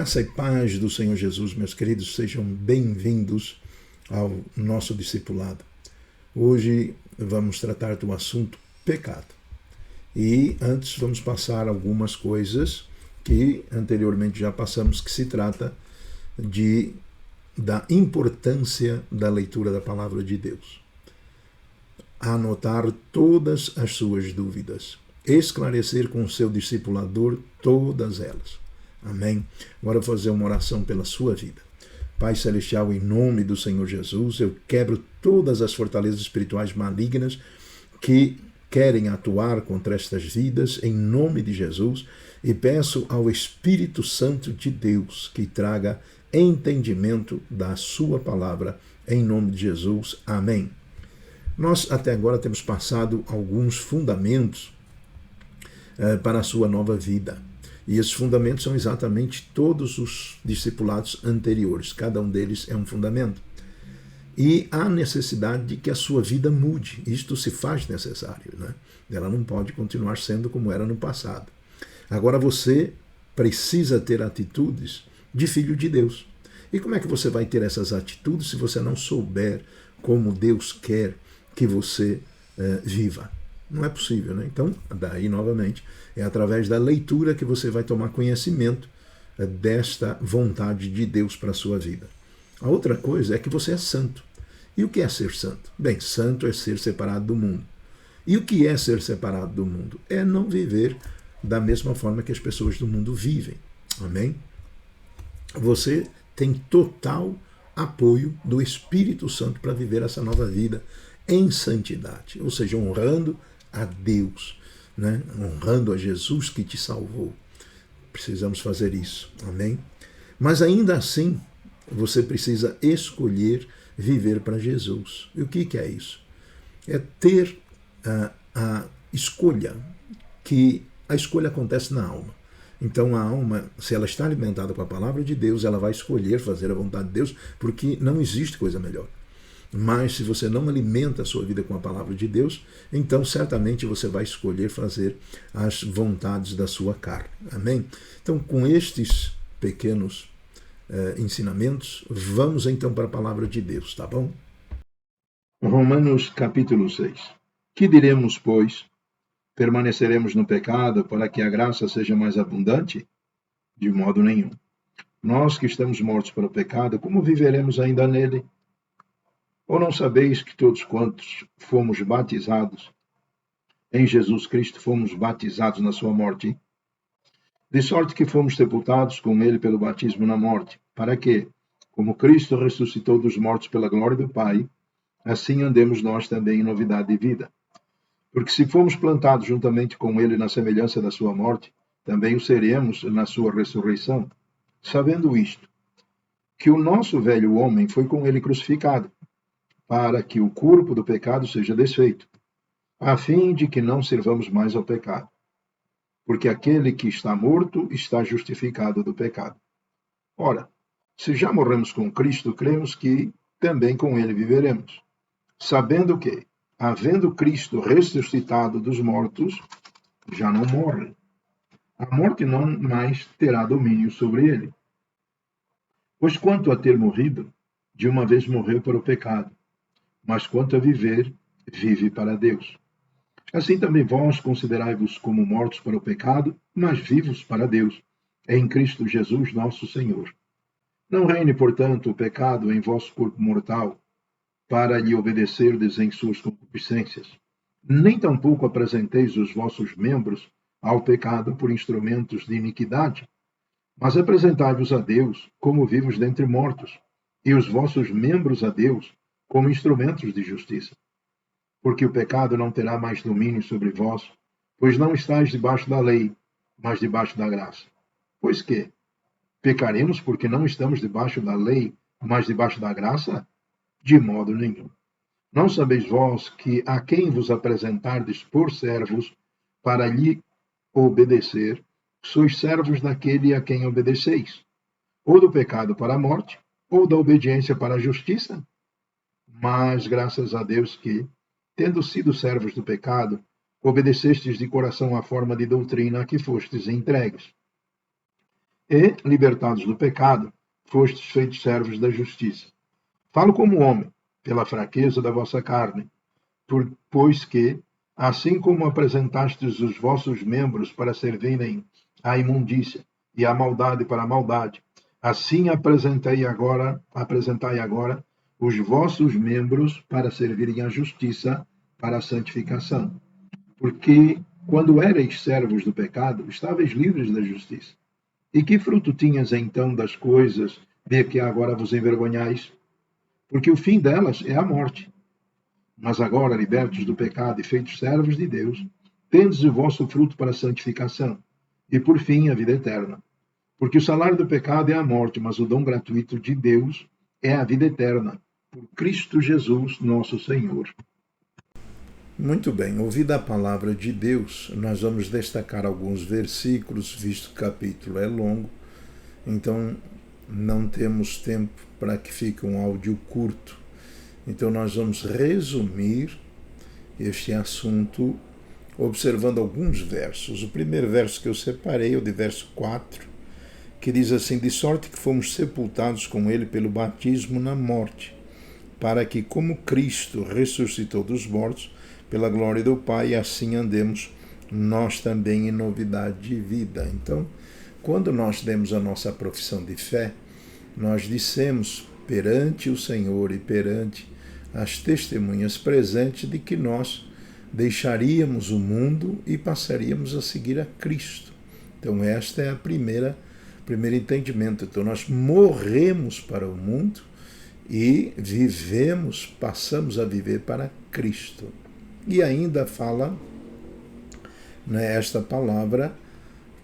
Graça e paz do Senhor Jesus, meus queridos, sejam bem-vindos ao nosso discipulado. Hoje vamos tratar do assunto pecado. E antes vamos passar algumas coisas que anteriormente já passamos, que se trata da importância da leitura da palavra de Deus. Anotar todas as suas dúvidas, esclarecer com o seu discipulador todas elas. Amém? Agora eu vou fazer uma oração pela sua vida. Pai Celestial, em nome do Senhor Jesus, eu quebro todas as fortalezas espirituais malignas que querem atuar contra estas vidas, em nome de Jesus, e peço ao Espírito Santo de Deus que traga entendimento da sua palavra, em nome de Jesus. Amém. Nós até agora temos passado alguns fundamentos para a sua nova vida. E esses fundamentos são exatamente todos os discipulados anteriores. Cada um deles é um fundamento. E há necessidade de que a sua vida mude. Isto se faz necessário, né? Ela não pode continuar sendo como era no passado. Agora você precisa ter atitudes de filho de Deus. E como é que você vai ter essas atitudes se você não souber como Deus quer que você viva? Não é possível, né? Então, daí novamente, é através da leitura que você vai tomar conhecimento desta vontade de Deus para a sua vida. A outra coisa é que você é santo. E o que é ser santo? Bem, santo é ser separado do mundo. E o que é ser separado do mundo? É não viver da mesma forma que as pessoas do mundo vivem. Amém? Você tem total apoio do Espírito Santo para viver essa nova vida em santidade, ou seja, honrando a Deus, né? Honrando a Jesus que te salvou. Precisamos fazer isso, amém? Mas ainda assim, você precisa escolher viver para Jesus. E o que é isso? É ter a escolha, que a escolha acontece na alma. Então a alma, se ela está alimentada com a palavra de Deus, ela vai escolher fazer a vontade de Deus, porque não existe coisa melhor. Mas se você não alimenta a sua vida com a palavra de Deus, então certamente você vai escolher fazer as vontades da sua carne. Amém? Então, com estes pequenos ensinamentos, vamos então para a palavra de Deus, tá bom? Romanos capítulo 6. Que diremos, pois? Permaneceremos no pecado para que a graça seja mais abundante? De modo nenhum. Nós que estamos mortos para o pecado, como viveremos ainda nele? Ou não sabeis que todos quantos fomos batizados em Jesus Cristo, fomos batizados na sua morte? De sorte que fomos sepultados com ele pelo batismo na morte, para que, como Cristo ressuscitou dos mortos pela glória do Pai, assim andemos nós também em novidade de vida. Porque se fomos plantados juntamente com ele na semelhança da sua morte, também o seremos na sua ressurreição, sabendo isto, que o nosso velho homem foi com ele crucificado, para que o corpo do pecado seja desfeito, a fim de que não servamos mais ao pecado. Porque aquele que está morto está justificado do pecado. Ora, se já morremos com Cristo, cremos que também com ele viveremos, sabendo que, havendo Cristo ressuscitado dos mortos, já não morre. A morte não mais terá domínio sobre ele. Pois quanto a ter morrido, de uma vez morreu para o pecado, mas quanto a viver, vive para Deus. Assim também vós considerai-vos como mortos para o pecado, mas vivos para Deus, em Cristo Jesus nosso Senhor. Não reine, portanto, o pecado em vosso corpo mortal, para lhe obedecerdes em suas concupiscências. Nem tampouco apresenteis os vossos membros ao pecado por instrumentos de iniquidade, mas apresentai-vos a Deus como vivos dentre mortos, e os vossos membros a Deus como instrumentos de justiça. Porque o pecado não terá mais domínio sobre vós, pois não estáis debaixo da lei, mas debaixo da graça. Pois que? Pecaremos porque não estamos debaixo da lei, mas debaixo da graça? De modo nenhum. Não sabeis vós que a quem vos apresentardes por servos para lhe obedecer, sois servos daquele a quem obedeceis, ou do pecado para a morte, ou da obediência para a justiça? Mas graças a Deus que, tendo sido servos do pecado, obedecestes de coração à forma de doutrina a que fostes entregues. E, libertados do pecado, fostes feitos servos da justiça. Falo como homem, pela fraqueza da vossa carne, pois que, assim como apresentastes os vossos membros para servirem à imundícia e à maldade para a maldade, assim apresentai agora os vossos membros para servirem à justiça para a santificação. Porque, quando erais servos do pecado, estáveis livres da justiça. E que fruto tinhas então das coisas de que agora vos envergonhais? Porque o fim delas é a morte. Mas agora, libertos do pecado e feitos servos de Deus, tendes o vosso fruto para a santificação, e por fim a vida eterna. Porque o salário do pecado é a morte, mas o dom gratuito de Deus é a vida eterna, por Cristo Jesus, nosso Senhor. Muito bem, ouvida a palavra de Deus, nós vamos destacar alguns versículos, visto que o capítulo é longo, então não temos tempo para que fique um áudio curto. Então nós vamos resumir este assunto observando alguns versos. O primeiro verso que eu separei é o de verso 4, que diz assim: de sorte que fomos sepultados com ele pelo batismo na morte, para que, como Cristo ressuscitou dos mortos, pela glória do Pai, assim andemos nós também em novidade de vida. Então, quando nós demos a nossa profissão de fé, nós dissemos perante o Senhor e perante as testemunhas presentes de que nós deixaríamos o mundo e passaríamos a seguir a Cristo. Então, esta é a primeiro entendimento. Então, nós morremos para o mundo e passamos a viver para Cristo. E ainda fala, esta palavra,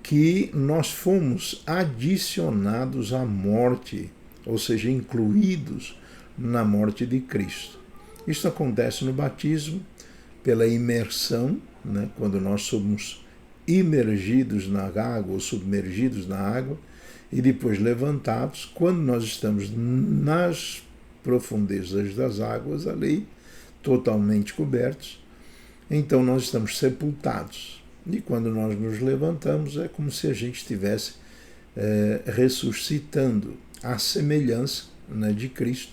que nós fomos adicionados à morte, ou seja, incluídos na morte de Cristo. Isso acontece no batismo, pela imersão, quando nós somos imergidos na água ou submergidos na água, e depois levantados, quando nós estamos nas profundezas das águas ali, totalmente cobertos, então nós estamos sepultados. E quando nós nos levantamos, é como se a gente estivesse ressuscitando à semelhança de Cristo.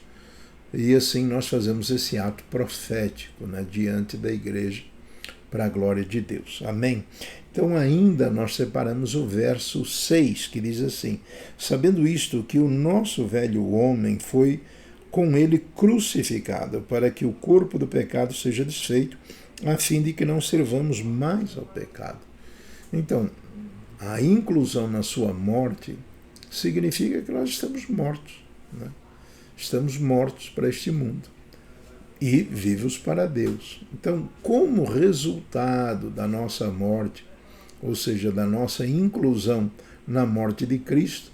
E assim nós fazemos esse ato profético diante da igreja para a glória de Deus. Amém? Então ainda nós separamos o verso 6, que diz assim: sabendo isto, que o nosso velho homem foi com ele crucificado, para que o corpo do pecado seja desfeito, a fim de que não servamos mais ao pecado. Então, a inclusão na sua morte significa que nós estamos mortos. Estamos mortos para este mundo e vivos para Deus. Então, como resultado da nossa morte, ou seja, da nossa inclusão na morte de Cristo,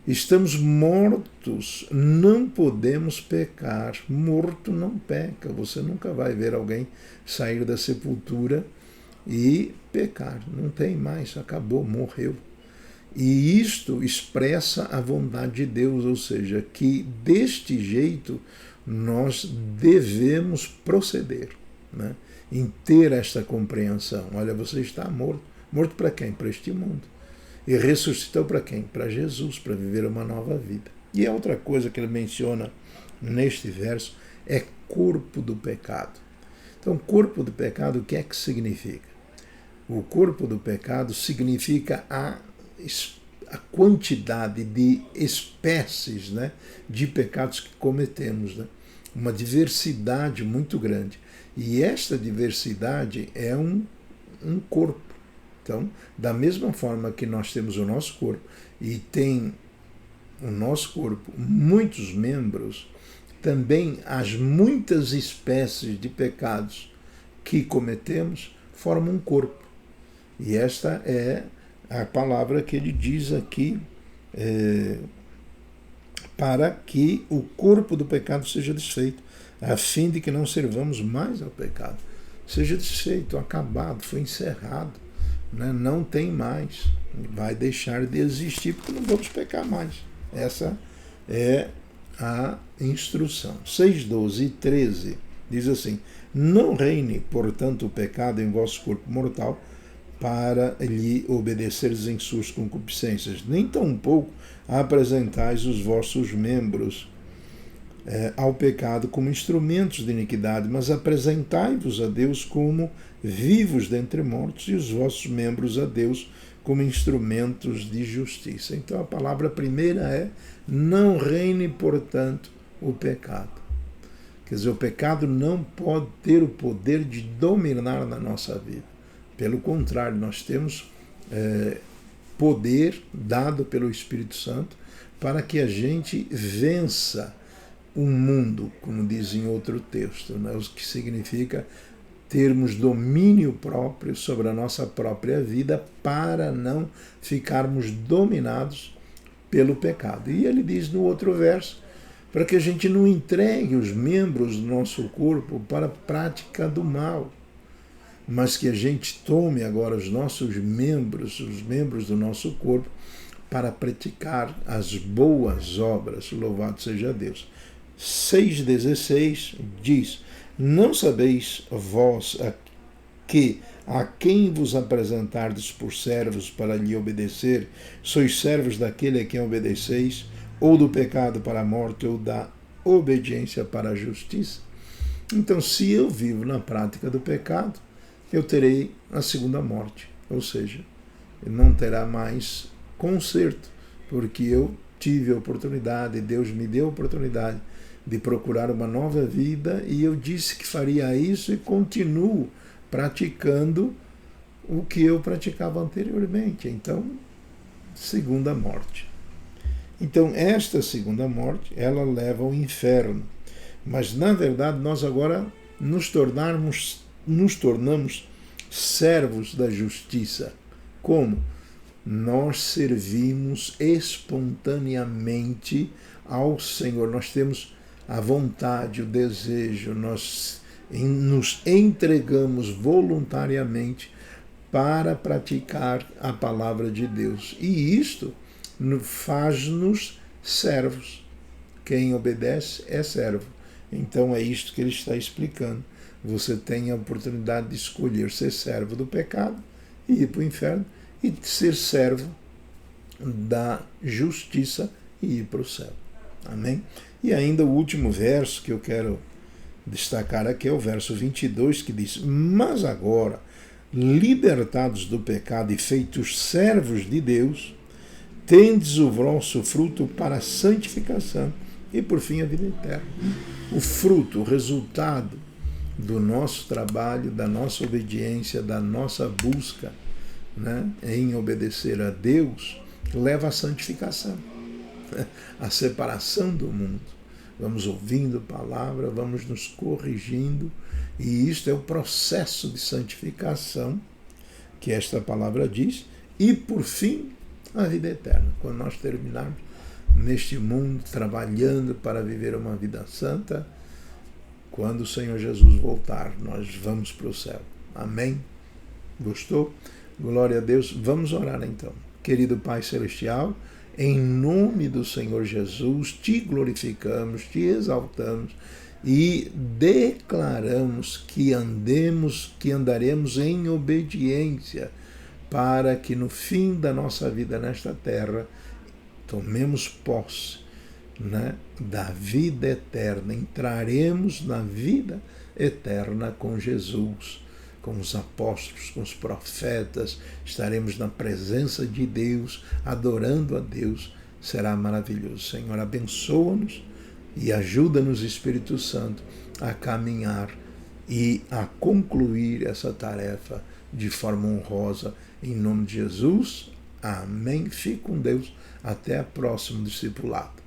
estamos mortos, não podemos pecar. Morto não peca. Você nunca vai ver alguém sair da sepultura e pecar. Não tem mais, acabou, morreu. E isto expressa a vontade de Deus, ou seja, que deste jeito nós devemos proceder, em ter esta compreensão. Olha, você está morto. Morto para quem? Para este mundo. E ressuscitou para quem? Para Jesus, para viver uma nova vida. E a outra coisa que ele menciona neste verso é corpo do pecado. Então, corpo do pecado, o que é que significa? O corpo do pecado significa a quantidade de espécies de pecados que cometemos. Uma diversidade muito grande. E esta diversidade é um corpo. Então, da mesma forma que nós temos o nosso corpo e tem o nosso corpo muitos membros, também as muitas espécies de pecados que cometemos formam um corpo. E esta é a palavra que ele diz aqui, para que o corpo do pecado seja desfeito, a fim de que não servamos mais ao pecado. Seja desfeito, acabado, foi encerrado. Não tem mais, vai deixar de existir porque não vamos pecar mais. Essa é a instrução. 6, 12 e 13 diz assim: não reine, portanto, o pecado em vosso corpo mortal, para lhe obedeceres em suas concupiscências, nem tampouco apresentais os vossos membros ao pecado como instrumentos de iniquidade, mas apresentai-vos a Deus como vivos dentre mortos e os vossos membros a Deus como instrumentos de justiça. Então a palavra primeira é: não reine, portanto, o pecado. Quer dizer, o pecado não pode ter o poder de dominar na nossa vida. Pelo contrário, nós temos poder dado pelo Espírito Santo para que a gente vença o mundo, como diz em outro texto, né? O que significa termos domínio próprio sobre a nossa própria vida para não ficarmos dominados pelo pecado. E ele diz no outro verso, para que a gente não entregue os membros do nosso corpo para a prática do mal, mas que a gente tome agora os nossos membros, os membros do nosso corpo, para praticar as boas obras. Louvado seja Deus. 6,16 diz: não sabeis vós que a quem vos apresentardes por servos para lhe obedecer, sois servos daquele a quem obedeceis, ou do pecado para a morte, ou da obediência para a justiça? Então, se eu vivo na prática do pecado, eu terei a segunda morte, ou seja, não terá mais conserto, porque eu tive a oportunidade, Deus me deu a oportunidade de procurar uma nova vida, e eu disse que faria isso e continuo praticando o que eu praticava anteriormente. Então, segunda morte. Então, esta segunda morte, ela leva ao inferno. Mas, na verdade, nós agora nos tornamos servos da justiça. Como? Nós servimos espontaneamente ao Senhor. Nós temos a vontade, o desejo, nós nos entregamos voluntariamente para praticar a palavra de Deus. E isto faz-nos servos. Quem obedece é servo. Então é isto que ele está explicando. Você tem a oportunidade de escolher ser servo do pecado e ir para o inferno, e ser servo da justiça e ir para o céu. Amém? E ainda o último verso que eu quero destacar aqui é o verso 22, que diz: mas agora, libertados do pecado e feitos servos de Deus, tendes o vosso fruto para a santificação e, por fim, a vida eterna. O fruto, o resultado do nosso trabalho, da nossa obediência, da nossa busca, né, em obedecer a Deus, leva à santificação, a separação do mundo. Vamos ouvindo a palavra, vamos nos corrigindo, e isto é o processo de santificação que esta palavra diz, e por fim a vida eterna, quando nós terminarmos neste mundo trabalhando para viver uma vida santa. Quando o Senhor Jesus voltar, nós vamos para o céu. Amém? Gostou? Glória a Deus. Vamos orar então. Querido Pai Celestial, em nome do Senhor Jesus, te glorificamos, te exaltamos e declaramos que andaremos em obediência, para que no fim da nossa vida nesta terra tomemos posse, né, da vida eterna. Entraremos na vida eterna com Jesus, com os apóstolos, com os profetas. Estaremos na presença de Deus, adorando a Deus. Será maravilhoso. Senhor, abençoa-nos e ajuda-nos, Espírito Santo, a caminhar e a concluir essa tarefa de forma honrosa. Em nome de Jesus, amém. Fique com Deus. Até a próxima discipulado.